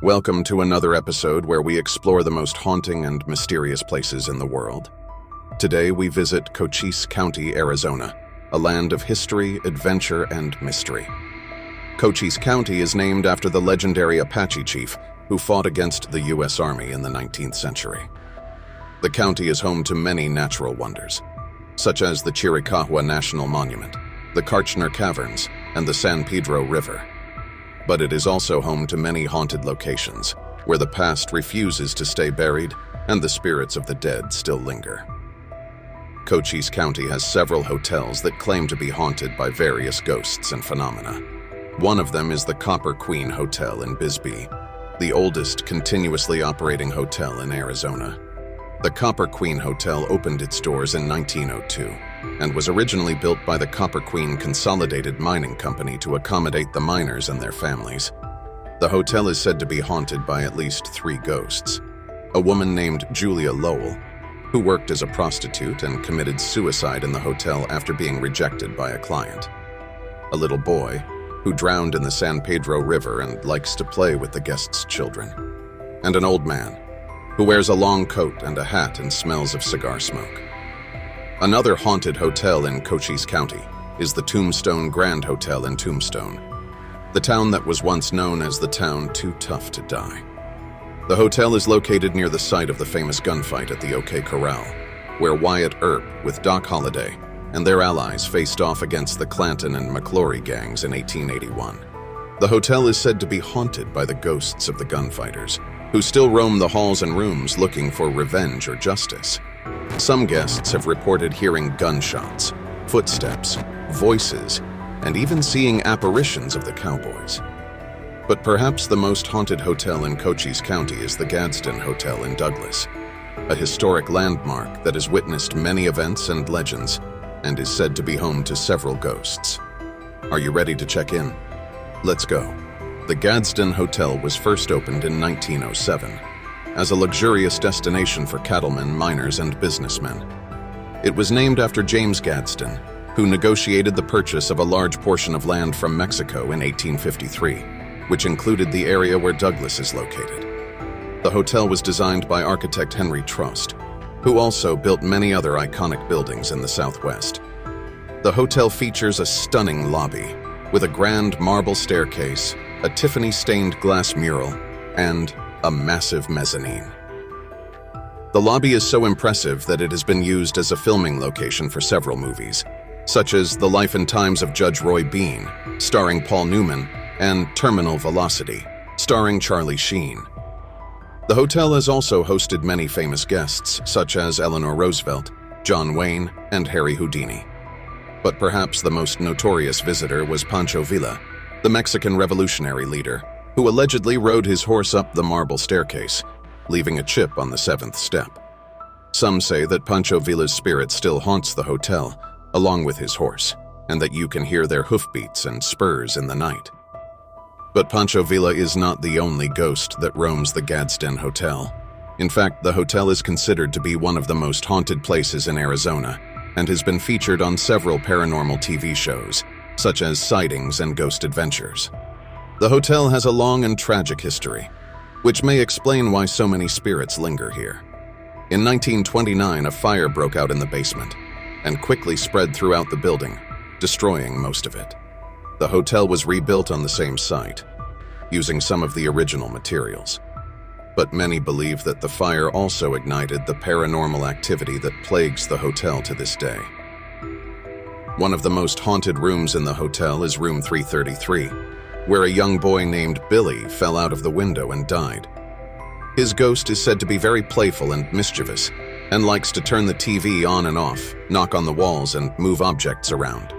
Welcome to another episode where we explore the most haunting and mysterious places in the world. Today we visit Cochise County, Arizona, a land of history, adventure, and mystery. Cochise County is named after the legendary Apache chief who fought against the U.S. Army in the 19th century. The county is home to many natural wonders, such as the Chiricahua National Monument, the Kartchner Caverns, and the San Pedro River. But it is also home to many haunted locations, where the past refuses to stay buried and the spirits of the dead still linger. Cochise County has several hotels that claim to be haunted by various ghosts and phenomena. One of them is the Copper Queen Hotel in Bisbee, the oldest continuously operating hotel in Arizona. The Copper Queen Hotel opened its doors in 1902 and was originally built by the Copper Queen Consolidated Mining Company to accommodate the miners and their families. The hotel is said to be haunted by at least 3 ghosts: a woman named Julia Lowell, who worked as a prostitute and committed suicide in the hotel after being rejected by a client; a little boy who drowned in the San Pedro River and likes to play with the guests' children; and an old man who wears a long coat and a hat and smells of cigar smoke. Another haunted hotel in Cochise County is the Tombstone Grand Hotel in Tombstone, the town that was once known as the town too tough to die. The hotel is located near the site of the famous gunfight at the OK Corral, where Wyatt Earp with Doc Holliday and their allies faced off against the Clanton and McClory gangs in 1881. The hotel is said to be haunted by the ghosts of the gunfighters, who still roam the halls and rooms looking for revenge or justice. Some guests have reported hearing gunshots, footsteps, voices, and even seeing apparitions of the Cowboys. But perhaps the most haunted hotel in Cochise County is the Gadsden Hotel in Douglas, a historic landmark that has witnessed many events and legends and is said to be home to several ghosts. Are you ready to check in? Let's go. The Gadsden Hotel was first opened in 1907 as a luxurious destination for cattlemen, miners, and businessmen. It was named after James Gadsden, who negotiated the purchase of a large portion of land from Mexico in 1853, which included the area where Douglas is located. The hotel was designed by architect Henry Trost, who also built many other iconic buildings in the Southwest. The hotel features a stunning lobby with a grand marble staircase, a Tiffany-stained glass mural, and a massive mezzanine. The lobby is so impressive that it has been used as a filming location for several movies, such as The Life and Times of Judge Roy Bean, starring Paul Newman, and Terminal Velocity, starring Charlie Sheen. The hotel has also hosted many famous guests, such as Eleanor Roosevelt, John Wayne, and Harry Houdini. But perhaps the most notorious visitor was Pancho Villa, the Mexican revolutionary leader, who allegedly rode his horse up the marble staircase, leaving a chip on the 7th step. Some say that Pancho Villa's spirit still haunts the hotel, along with his horse, and that you can hear their hoofbeats and spurs in the night. But Pancho Villa is not the only ghost that roams the Gadsden Hotel. In fact, the hotel is considered to be one of the most haunted places in Arizona, and has been featured on several paranormal TV shows, such as Sightings and Ghost Adventures. The hotel has a long and tragic history, which may explain why so many spirits linger here. In 1929, a fire broke out in the basement and quickly spread throughout the building, destroying most of it. The hotel was rebuilt on the same site, using some of the original materials. But many believe that the fire also ignited the paranormal activity that plagues the hotel to this day. One of the most haunted rooms in the hotel is room 333, where a young boy named Billy fell out of the window and died. His ghost is said to be very playful and mischievous, and likes to turn the TV on and off, knock on the walls, and move objects around.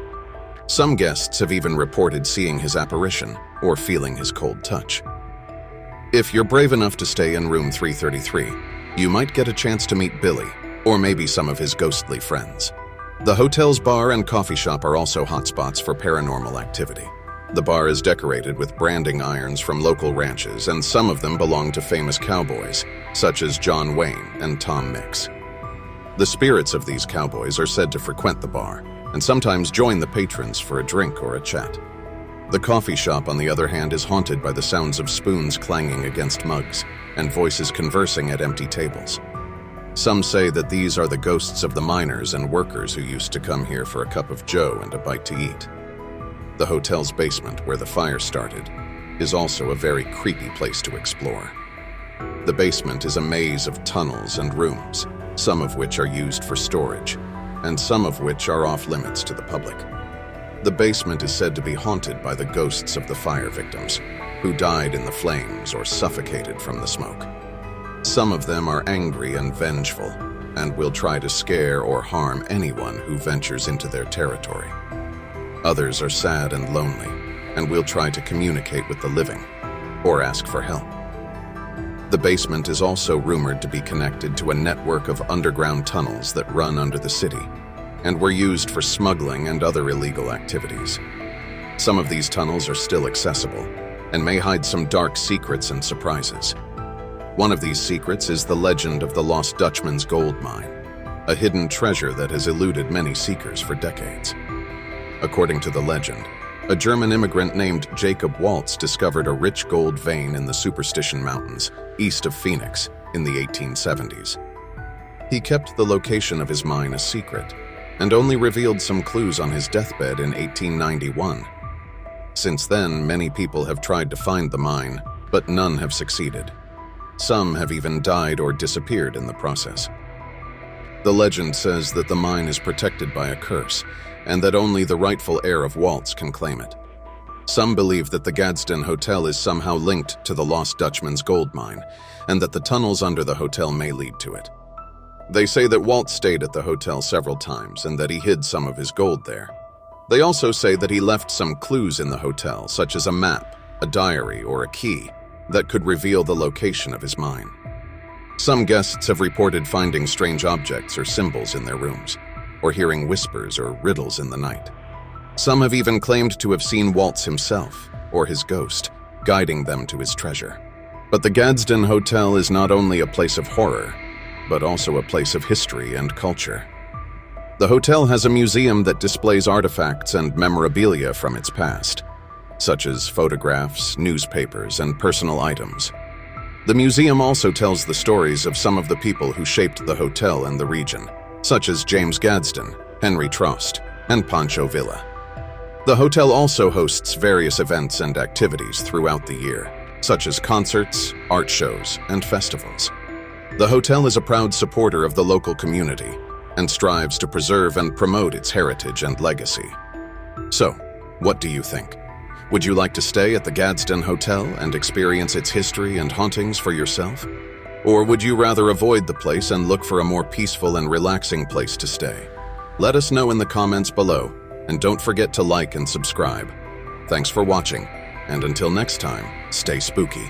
Some guests have even reported seeing his apparition or feeling his cold touch. If you're brave enough to stay in room 333, you might get a chance to meet Billy, or maybe some of his ghostly friends. The hotel's bar and coffee shop are also hotspots for paranormal activity. The bar is decorated with branding irons from local ranches, and some of them belong to famous cowboys, such as John Wayne and Tom Mix. The spirits of these cowboys are said to frequent the bar, and sometimes join the patrons for a drink or a chat. The coffee shop, on the other hand, is haunted by the sounds of spoons clanging against mugs and voices conversing at empty tables. Some say that these are the ghosts of the miners and workers who used to come here for a cup of joe and a bite to eat. The hotel's basement, where the fire started, is also a very creepy place to explore. The basement is a maze of tunnels and rooms, some of which are used for storage, and some of which are off limits to the public. The basement is said to be haunted by the ghosts of the fire victims, who died in the flames or suffocated from the smoke. Some of them are angry and vengeful, and will try to scare or harm anyone who ventures into their territory. Others are sad and lonely, and will try to communicate with the living, or ask for help. The basement is also rumored to be connected to a network of underground tunnels that run under the city, and were used for smuggling and other illegal activities. Some of these tunnels are still accessible, and may hide some dark secrets and surprises. One of these secrets is the legend of the lost Dutchman's gold mine, a hidden treasure that has eluded many seekers for decades. According to the legend, a German immigrant named Jacob Waltz discovered a rich gold vein in the Superstition Mountains, east of Phoenix, in the 1870s. He kept the location of his mine a secret, and only revealed some clues on his deathbed in 1891. Since then, many people have tried to find the mine, but none have succeeded. Some have even died or disappeared in the process. The legend says that the mine is protected by a curse, and that only the rightful heir of Waltz can claim it. Some believe that the Gadsden Hotel is somehow linked to the lost Dutchman's gold mine, and that the tunnels under the hotel may lead to it. They say that Waltz stayed at the hotel several times and that he hid some of his gold there. They also say that he left some clues in the hotel, such as a map, a diary, or a key, that could reveal the location of his mine. Some guests have reported finding strange objects or symbols in their rooms, or hearing whispers or riddles in the night. Some have even claimed to have seen Waltz himself, or his ghost, guiding them to his treasure. But the Gadsden Hotel is not only a place of horror, but also a place of history and culture. The hotel has a museum that displays artifacts and memorabilia from its past, such as photographs, newspapers, and personal items. The museum also tells the stories of some of the people who shaped the hotel and the region, such as James Gadsden, Henry Trost, and Pancho Villa. The hotel also hosts various events and activities throughout the year, such as concerts, art shows, and festivals. The hotel is a proud supporter of the local community and strives to preserve and promote its heritage and legacy. So, what do you think? Would you like to stay at the Gadsden Hotel and experience its history and hauntings for yourself? Or would you rather avoid the place and look for a more peaceful and relaxing place to stay? Let us know in the comments below, and don't forget to like and subscribe. Thanks for watching, and until next time, stay spooky.